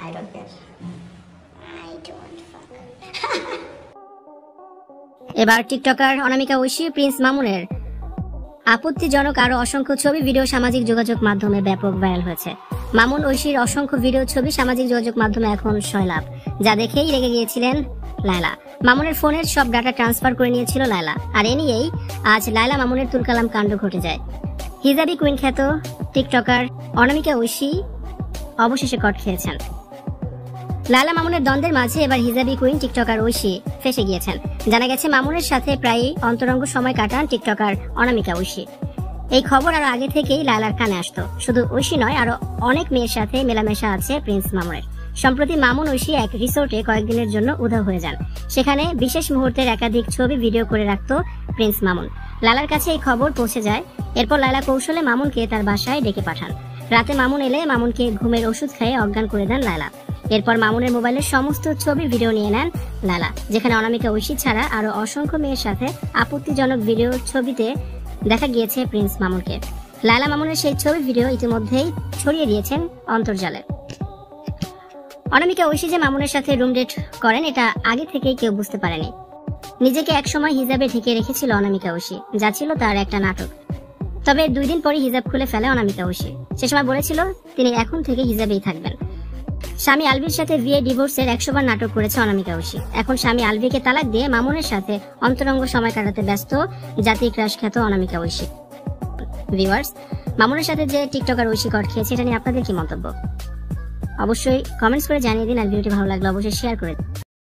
I don't care. I don't fuck. এবার TikToker অনামিকা Oishi Prince মামুনের আপত্তিজনক আরো অসংখ্য ছবি ভিডিও সামাজিক যোগাযোগ মাধ্যমে ব্যাপক ভাইরাল হয়েছে। মামুন ঐশীর অসংখ্য ভিডিও ছবি সামাজিক যোগাযোগ মাধ্যমে এখন সয়লাভ, যা দেখেই রেগে গিয়েছিলেন লায়লা। মামুনের ফোনের সব ডাটা ট্রান্সফার করে নিয়েছিল লায়লা, আর এ নিয়েই আজ লায়লা মামুনের তুলকালাম কাণ্ড ঘটে যায়। হিজাবি কুইন খ্যাত টিকটকার অনামিকা ঐশী অবশেষে কট খেয়েছেন। লায়লা মামুনের দ্বন্দ্বের মাঝে এবার হিজাবি কুইন টিকটকার ঐশী ফেঁসে গিয়েছেন। জানা গেছে মামুনের সাথে প্রায় অন্তরঙ্গ সময় কাটান টিকটকার অনামিকা ঐশী। এই খবর আরো আগে থেকেই লায়লার কানে আসতো। শুধু ঐশী নয়, আরো অনেক মেয়ের সাথে মেলামেশা আছে প্রিন্স মামুনের। সম্প্রতি মামুন ঐশী এক রিসোর্টে কয়েকদিনের জন্য উধাও হয়ে যান। সেখানে বিশেষ মুহূর্তের একাধিক ছবি ভিডিও করে রাখত প্রিন্স মামুন। লায়লার কাছে এই খবর পৌঁছে যায়। এরপর লায়লা কৌশলে মামুনকে তার বাসায় ডেকে পাঠান। রাতে মামুন এলে মামুনকে ঘুমের ওষুধ খাইয়ে অজ্ঞান করে দেন লায়লা। এরপর মামুনের মোবাইলের সমস্ত ছবি ভিডিও নিয়ে নেন লায়লা, যেখানে অনামিকা ঐশী ছাড়া আরো অসংখ্য মেয়ের সাথে আপত্তিজনক ভিডিও ছবিতে দেখা গিয়েছে প্রিন্স মামুনকে। লায়লা মামুনের সেই ছবি ভিডিও ইতিমধ্যেই ছড়িয়ে দিয়েছেন অন্তর্জালে। অনামিকা ঐশী যে মামুনের সাথে রুম ডেট করেন এটা আগে থেকেই কেউ বুঝতে পারেনি। নিজেকে একসময় হিজাবে ঢেকে রেখেছিল অনামিকা ঐশী, যা ছিল তার একটা নাটক। তবে 2 দিন পরে হিজাব খুলে ফেলে অনামিকা ঐশী। সে সময় বলেছিল তিনি এখন থেকে হিজাবেই থাকবেন। স্বামী আলভির সাথে বিয়ে ডিভোর্সের 100 বার নাটক করেছে অনামিকা ঐশী। এখন স্বামী আলভিকে তালাক দিয়ে মামুনের সাথে অন্তরঙ্গ সময় কাটাতে ব্যস্ত জাতি ক্রাশ খ্যাত অনামিকা ঐশী। ভিউয়ার্স, মামুনের সাথে যে টিকটকার ঐশী কট খেয়েছে এটা নিয়ে আপনাদের কি মন্তব্য? অবশ্যই কমেন্টস করে জানিয়ে দিন, আর ভিডিওটি ভালো লাগলে অবশ্যই শেয়ার করে দিন।